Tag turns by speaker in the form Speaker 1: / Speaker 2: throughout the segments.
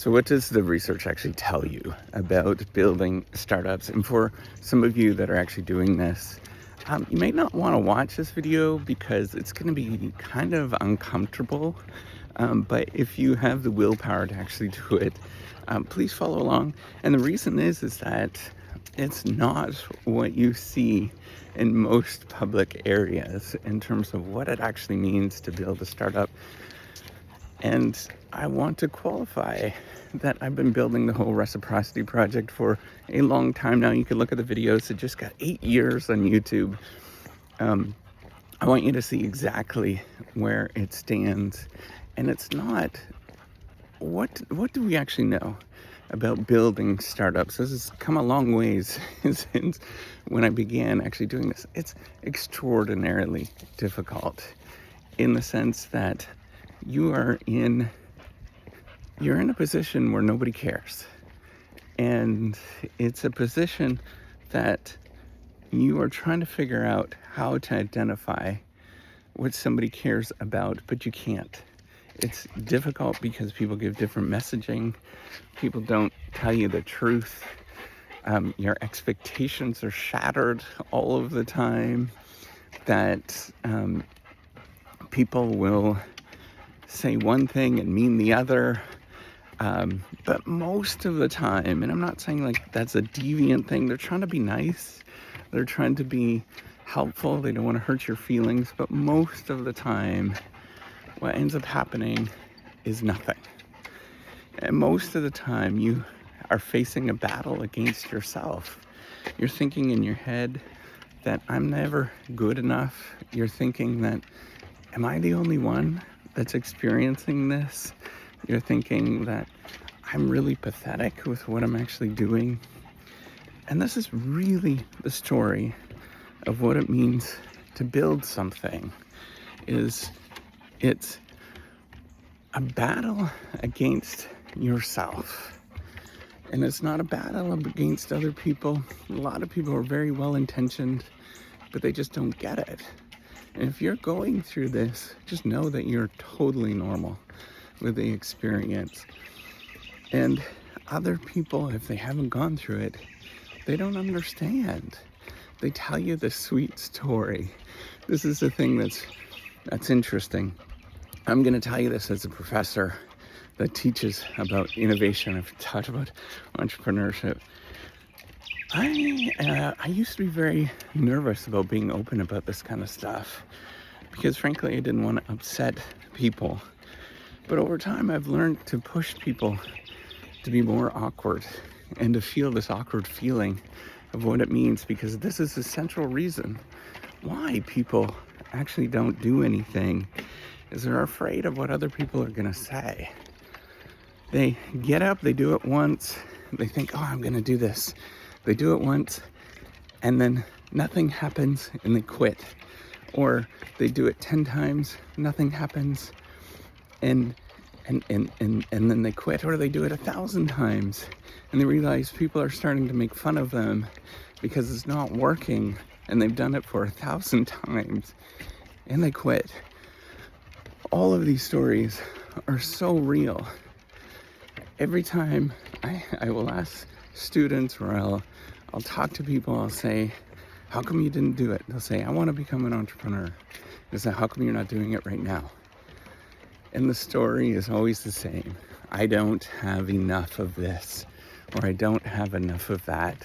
Speaker 1: So what does the research actually tell you about building startups? And for some of you that are actually doing this, you may not want to watch this video because it's going to be kind of uncomfortable. But if you have the willpower to actually do it, please follow along. And the reason is that it's not what you see in most public areas in terms of what it actually means to build a startup. And I want to qualify that I've been building the whole Reciprocity project for a long time now. You can look at the videos. It just got 8 years on YouTube. I want you to see exactly where it stands. And it's not, what do we actually know about building startups? This has come a long ways since when I began actually doing this. It's extraordinarily difficult in the sense that you're in a position where nobody cares. And it's a position that you are trying to figure out how to identify what somebody cares about, but you can't. It's difficult because people give different messaging. People don't tell you the truth. Your expectations are shattered all of the time. That people will say one thing and mean the other. But most of the time, and I'm not saying like that's a deviant thing, they're trying to be nice. They're trying to be helpful. They don't want to hurt your feelings. But most of the time, what ends up happening is nothing. And most of the time, you are facing a battle against yourself. You're thinking in your head that I'm never good enough. You're thinking that, am I the only one that's experiencing this? You're thinking that I'm really pathetic with what I'm actually doing. And this is really the story of what it means to build something. It's a battle against yourself. And it's not a battle against other people. A lot of people are very well-intentioned, but they just don't get it. And if you're going through this, just know that you're totally normal with the experience. And other people, if they haven't gone through it, they don't understand. They tell you the sweet story. This is the thing that's interesting. I'm going to tell you this as a professor that teaches about innovation. I've taught about entrepreneurship. I used to be very nervous about being open about this kind of stuff because frankly I didn't want to upset people. But over time I've learned to push people to be more awkward and to feel this awkward feeling of what it means, because this is the central reason why people actually don't do anything, is they're afraid of what other people are going to say. They get up, they do it once, they think, oh, I'm going to do this. They do it once, and then nothing happens, and they quit. Or they do it 10 times, nothing happens, and then they quit. Or they do it 1,000 times, and they realize people are starting to make fun of them because it's not working, and they've done it for 1,000 times, and they quit. All of these stories are so real. Every time I will ask students, or I'll talk to people, I'll say, how come you didn't do it? They'll say, I want to become an entrepreneur. They'll say, how come you're not doing it right now? And the story is always the same. I don't have enough of this, or I don't have enough of that.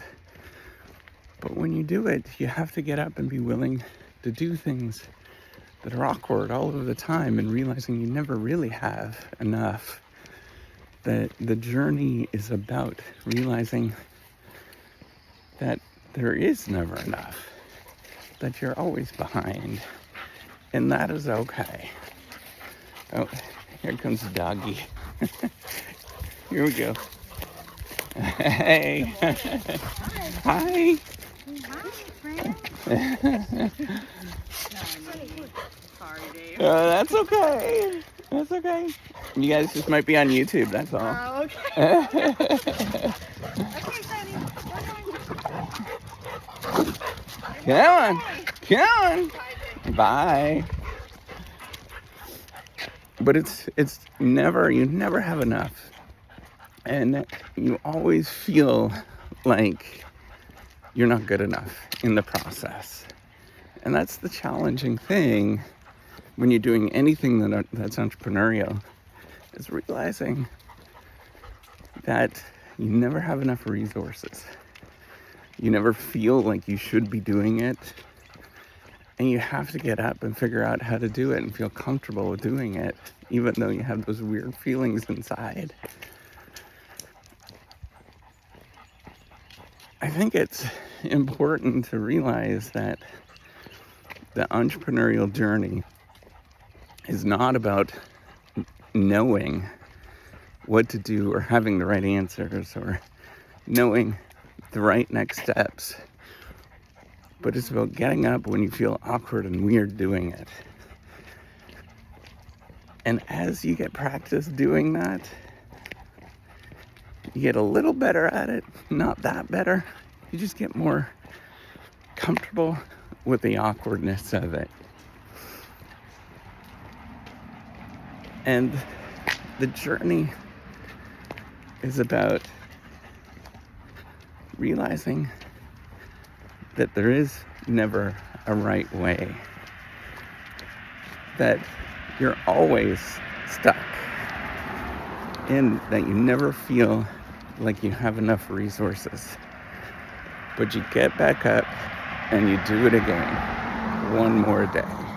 Speaker 1: But when you do it, you have to get up and be willing to do things that are awkward all of the time, and realizing you never really have enough. That the journey is about realizing that there is never enough, that you're always behind, and that is okay. Oh, here comes the doggy. Here we go. Hey. Hi.
Speaker 2: Sorry, Dave.
Speaker 1: That's okay. That's okay. You guys just might be on YouTube, that's all.
Speaker 2: Oh, okay. Okay, Sonny.
Speaker 1: Come on. Bye. But it's never, you never have enough. And you always feel like you're not good enough in the process. And that's the challenging thing when you're doing anything that's entrepreneurial, is realizing that you never have enough resources. You never feel like you should be doing it. And you have to get up and figure out how to do it and feel comfortable with doing it, even though you have those weird feelings inside. I think it's important to realize that the entrepreneurial journey is not about knowing what to do or having the right answers or knowing the right next steps, but it's about getting up when you feel awkward and weird doing it. And as you get practice doing that, you get a little better at it, not that better. You just get more comfortable with the awkwardness of it. And the journey is about realizing that there is never a right way. That you're always stuck. And that you never feel like you have enough resources. But you get back up and you do it again, one more day.